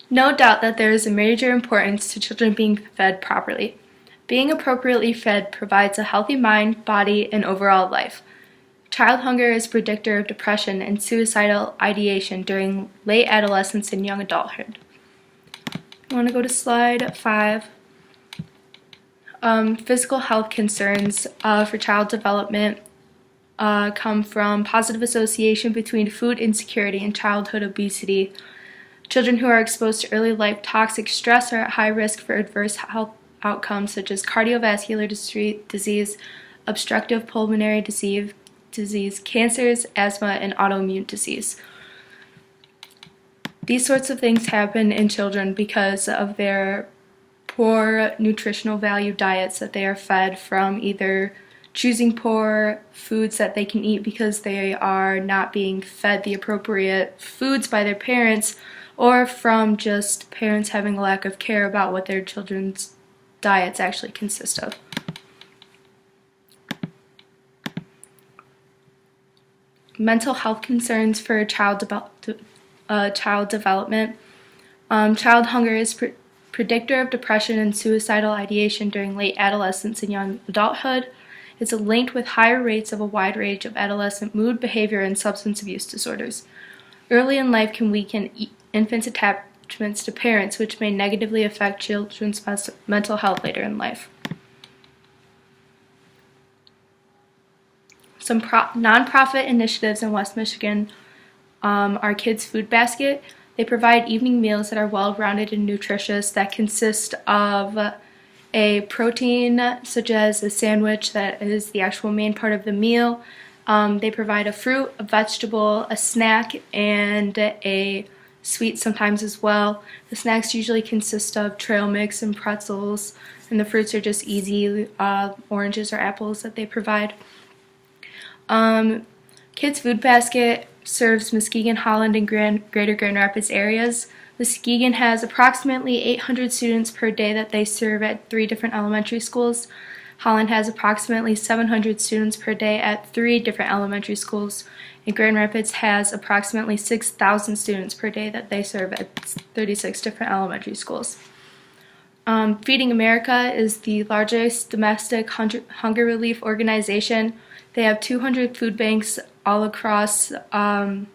No doubt that there is a major importance to children being fed properly. Being appropriately fed provides a healthy mind, body, and overall life. Child hunger is a predictor of depression and suicidal ideation during late adolescence and young adulthood. I want to go to slide 5. Physical health concerns for child development come from positive association between food insecurity and childhood obesity. Children who are exposed to early life toxic stress are at high risk for adverse health outcomes such as cardiovascular disease, obstructive pulmonary disease, cancers, asthma, and autoimmune disease. These sorts of things happen in children because of their poor nutritional value diets that they are fed from, either choosing poor foods that they can eat because they are not being fed the appropriate foods by their parents, or from just parents having a lack of care about what their children's diets actually consist of. Mental health concerns for child development. Child hunger is predictor of depression and suicidal ideation during late adolescence and young adulthood. It's linked with higher rates of a wide range of adolescent mood, behavior, and substance abuse disorders. Early in life can weaken infants' attachments to parents, which may negatively affect children's mental health later in life. Some nonprofit initiatives in West Michigan are Kids Food Basket. They provide evening meals that are well-rounded and nutritious that consist of a protein, such as a sandwich that is the actual main part of the meal. They provide a fruit, a vegetable, a snack, and a sweet sometimes as well. The snacks usually consist of trail mix and pretzels, and the fruits are just easy oranges or apples that they provide. Kids Food Basket serves Muskegon, Holland, and Greater Grand Rapids areas. Muskegon has approximately 800 students per day that they serve at 3 different elementary schools. Holland has approximately 700 students per day at 3 different elementary schools, and Grand Rapids has approximately 6,000 students per day that they serve at 36 different elementary schools. Feeding America is the largest domestic hunger relief organization. They have 200 food banks all across the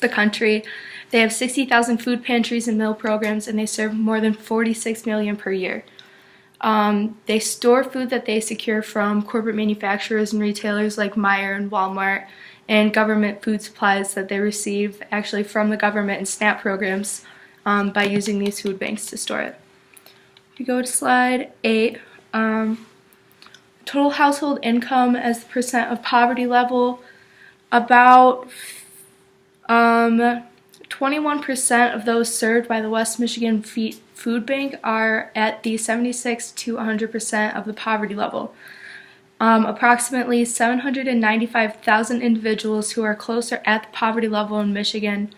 country. They have 60,000 food pantries and meal programs, and they serve more than 46 million per year. They store food that they secure from corporate manufacturers and retailers like Meijer and Walmart, and government food supplies that they receive actually from the government and SNAP programs by using these food banks to store it. If you go to slide 8, total household income as the percent of poverty level, about 21% of those served by the West Michigan Food Bank are at the 76 to 100% of the poverty level. Approximately 795,000 individuals who are close or at the poverty level in Michigan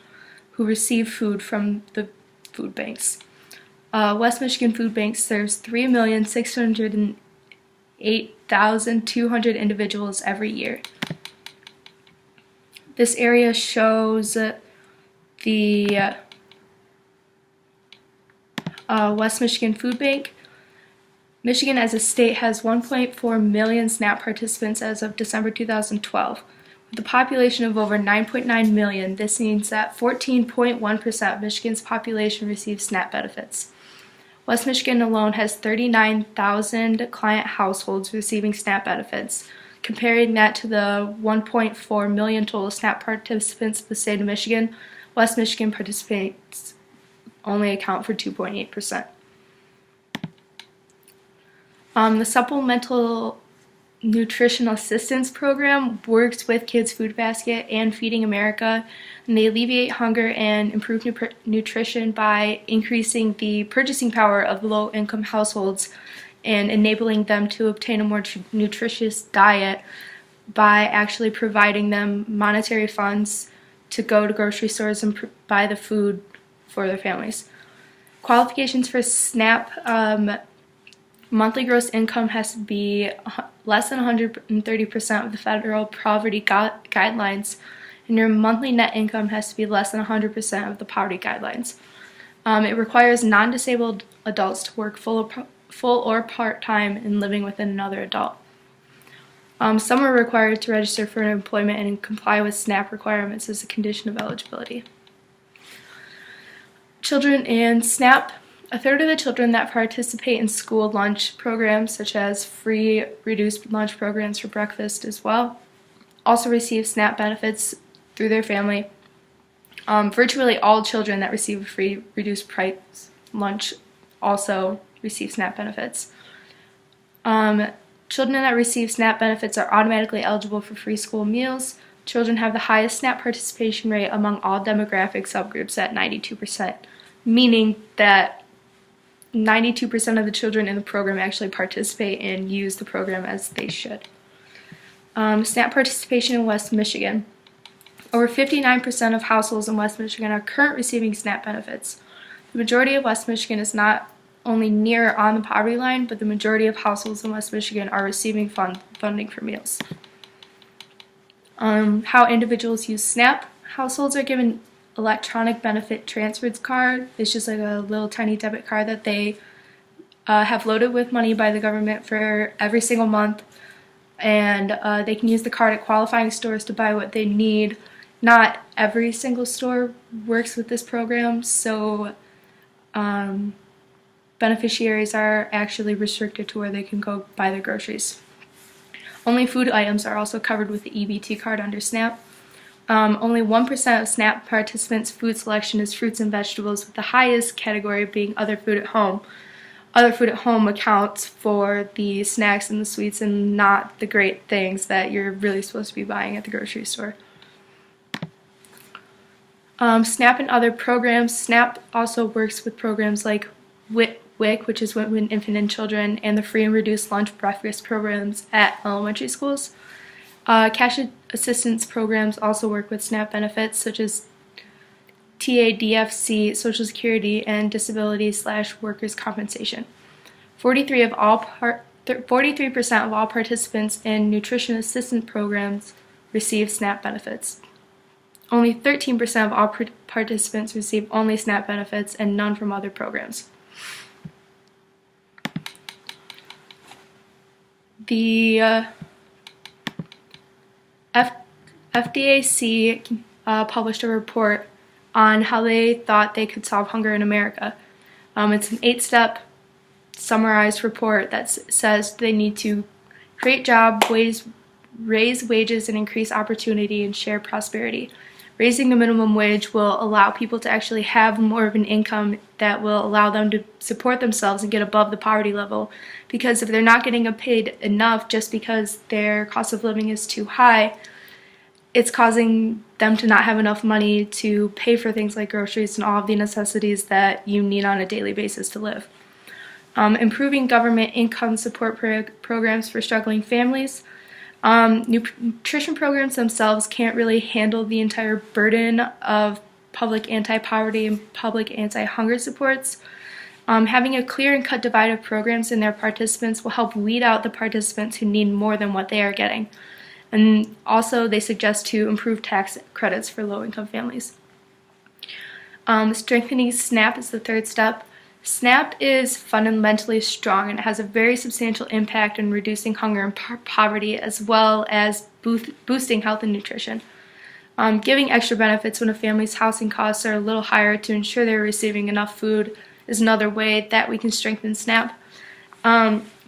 who receive food from the food banks. West Michigan Food Bank serves 3,608,200 individuals every year. This area shows the West Michigan Food Bank. Michigan as a state has 1.4 million SNAP participants as of December 2012. With a population of over 9.9 million, this means that 14.1% of Michigan's population receives SNAP benefits. West Michigan alone has 39,000 client households receiving SNAP benefits. Comparing that to the 1.4 million total SNAP participants in the state of Michigan, West Michigan participants only account for 2.8%. The Supplemental Nutritional Assistance Program works with Kids Food Basket and Feeding America, and they alleviate hunger and improve nutrition by increasing the purchasing power of low-income households and enabling them to obtain a more nutritious diet by actually providing them monetary funds to go to grocery stores and buy the food for their families. Qualifications for SNAP: monthly gross income has to be less than 130% of the federal poverty guidelines, and your monthly net income has to be less than 100% of the poverty guidelines. It requires non-disabled adults to work full or part-time and living with another adult. Some are required to register for employment and comply with SNAP requirements as a condition of eligibility. Children and SNAP. A third of the children that participate in school lunch programs, such as free reduced lunch programs for breakfast as well, also receive SNAP benefits through their family. Virtually all children that receive a free reduced price lunch also receive SNAP benefits. Children that receive SNAP benefits are automatically eligible for free school meals. Children have the highest SNAP participation rate among all demographic subgroups at 92%, meaning that 92% of the children in the program actually participate and use the program as they should. SNAP participation in West Michigan. Over 59% of households in West Michigan are currently receiving SNAP benefits. The majority of West Michigan is not only near or on the poverty line, but the majority of households in West Michigan are receiving funding for meals. How individuals use SNAP. Households are given electronic benefit transfers card. It's just like a little tiny debit card that they have loaded with money by the government for every single month, and they can use the card at qualifying stores to buy what they need. Not every single store works with this program, so beneficiaries are actually restricted to where they can go buy their groceries. Only food items are also covered with the EBT card under SNAP. Only 1% of SNAP participants' food selection is fruits and vegetables, with the highest category being other food at home. Other food at home accounts for the snacks and the sweets and not the great things that you're really supposed to be buying at the grocery store. SNAP and other programs. SNAP also works with programs like WIC, which is Women, Infant, and Children, and the free and reduced lunch breakfast programs at elementary schools. Cash assistance programs also work with SNAP benefits, such as TADFC, Social Security, and Disability/Workers' Compensation. 43% of all participants in nutrition assistance programs receive SNAP benefits. Only 13% of all participants receive only SNAP benefits and none from other programs. The FDAC published a report on how they thought they could solve hunger in America. It's an 8-step summarized report that says they need to create jobs, raise wages, and increase opportunity and share prosperity. Raising the minimum wage will allow people to actually have more of an income that will allow them to support themselves and get above the poverty level. Because if they're not getting paid enough just because their cost of living is too high, it's causing them to not have enough money to pay for things like groceries and all of the necessities that you need on a daily basis to live. Improving government income support programs for struggling families. Nutrition programs themselves can't really handle the entire burden of public anti-poverty and public anti-hunger supports. Having a clear and cut divide of programs and their participants will help weed out the participants who need more than what they are getting. And also they suggest to improve tax credits for low-income families. Strengthening SNAP is the third step. SNAP is fundamentally strong and it has a very substantial impact in reducing hunger and poverty, as well as boosting health and nutrition. Giving extra benefits when a family's housing costs are a little higher to ensure they're receiving enough food is another way that we can strengthen SNAP.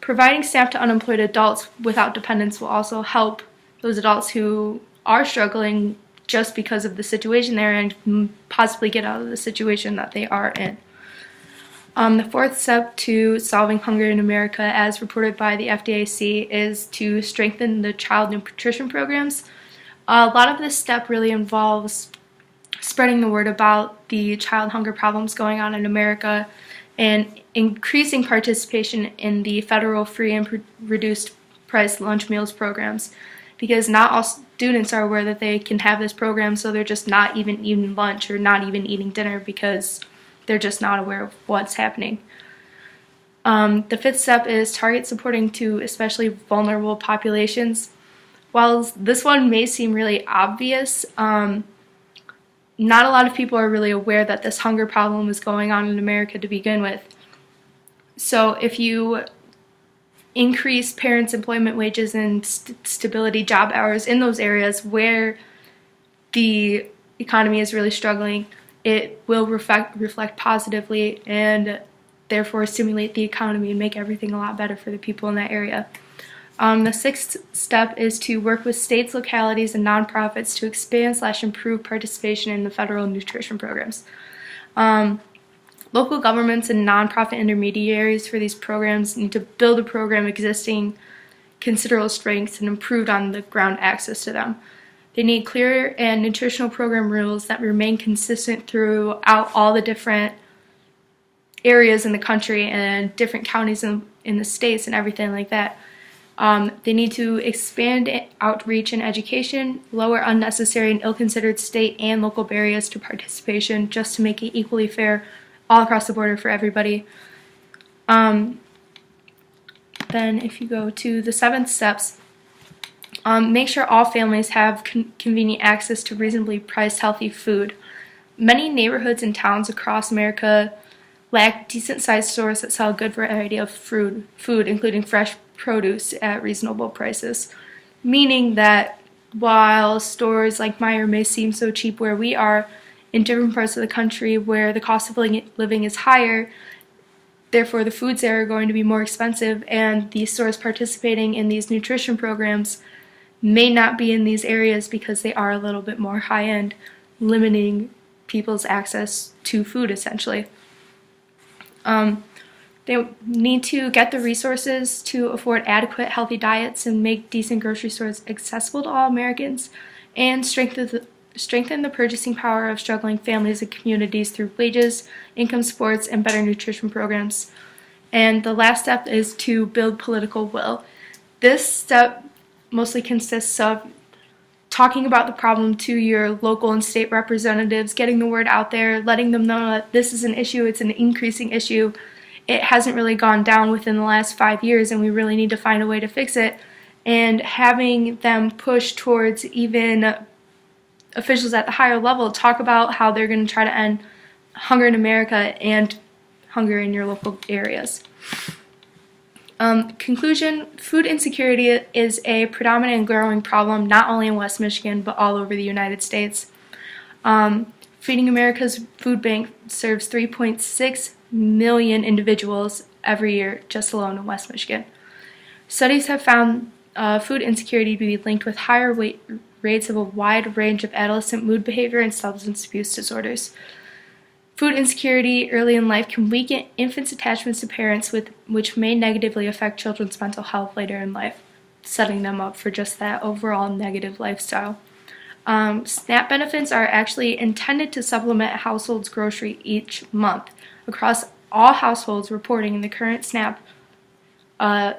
Providing SNAP to unemployed adults without dependents will also help those adults who are struggling just because of the situation they're in and possibly get out of the situation that they are in. The fourth step to solving hunger in America, as reported by the FDAC, is to strengthen the child nutrition programs. A lot of this step really involves spreading the word about the child hunger problems going on in America and increasing participation in the federal free and reduced price lunch meals programs, because not all students are aware that they can have this program, so they're just not even eating lunch or not even eating dinner because they're just not aware of what's happening. The fifth step is target supporting to especially vulnerable populations. While this one may seem really obvious, not a lot of people are really aware that this hunger problem was going on in America to begin with. So if you increase parents' employment wages and stability job hours in those areas where the economy is really struggling, it will reflect positively and therefore stimulate the economy and make everything a lot better for the people in that area. The sixth step is to work with states, localities, and nonprofits to expand/improve participation in the federal nutrition programs. Local governments and nonprofit intermediaries for these programs need to build a program existing considerable strengths and improve on the ground access to them. They need clear and nutritional program rules that remain consistent throughout all the different areas in the country and different counties in the states and everything like that. They need to expand outreach and education, lower unnecessary and ill-considered state and local barriers to participation just to make it equally fair all across the border for everybody. Then if you go to the seventh steps, make sure all families have convenient access to reasonably priced healthy food. Many neighborhoods and towns across America lack decent-sized stores that sell a good variety of food, including fresh produce at reasonable prices. Meaning that while stores like Meijer may seem so cheap where we are, in different parts of the country where the cost of living is higher, therefore the foods there are going to be more expensive, and these stores participating in these nutrition programs may not be in these areas because they are a little bit more high-end, limiting people's access to food essentially. They need to get the resources to afford adequate, healthy diets and make decent grocery stores accessible to all Americans, and strengthen the purchasing power of struggling families and communities through wages, income supports, and better nutrition programs. And the last step is to build political will. This step mostly consists of talking about the problem to your local and state representatives, getting the word out there, letting them know that this is an issue, it's an increasing issue. It hasn't really gone down within the last 5 years and we really need to find a way to fix it, and having them push towards even officials at the higher level talk about how they're going to try to end hunger in America and hunger in your local areas. Conclusion, food insecurity is a predominant and growing problem not only in West Michigan but all over the United States. Feeding America's Food Bank serves 3.6 million individuals every year just alone in West Michigan. Studies have found food insecurity to be linked with higher rates of a wide range of adolescent mood behavior and substance abuse disorders. Food insecurity early in life can weaken infants' attachments to parents, which may negatively affect children's mental health later in life, setting them up for just that overall negative lifestyle. SNAP benefits are actually intended to supplement a household's grocery each month. Across all households reporting in the current SNAP,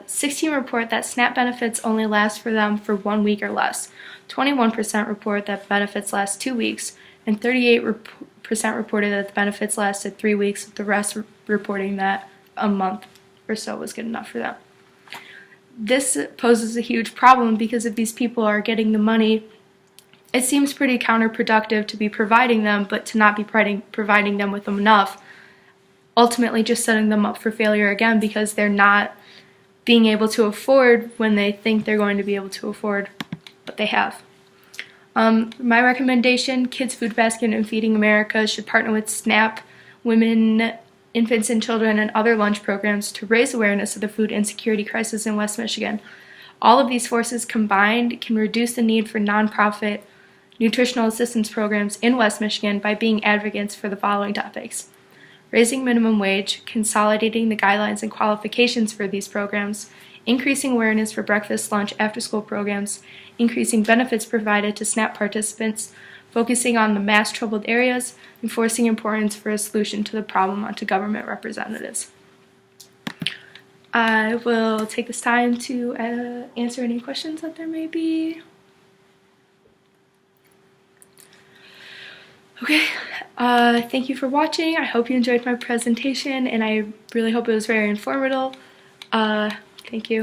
16 report that SNAP benefits only last for them for 1 week or less. 21% report that benefits last 2 weeks, and 38% reported that the benefits lasted 3 weeks, with the rest reporting that a month or so was good enough for them. This poses a huge problem because if these people are getting the money, it seems pretty counterproductive to be providing them, but to not be providing them with enough, ultimately just setting them up for failure again because they're not being able to afford when they think they're going to be able to afford what they have. My recommendation, Kids Food Basket and Feeding America should partner with SNAP, Women, Infants and Children, and other lunch programs to raise awareness of the food insecurity crisis in West Michigan. All of these forces combined can reduce the need for nonprofit nutritional assistance programs in West Michigan by being advocates for the following topics: raising minimum wage, consolidating the guidelines and qualifications for these programs, increasing awareness for breakfast, lunch, after-school programs, increasing benefits provided to SNAP participants, focusing on the mass troubled areas, and forcing importance for a solution to the problem onto government representatives. I will take this time to answer any questions that there may be. Okay, thank you for watching. I hope you enjoyed my presentation, and I really hope it was very informative. Thank you.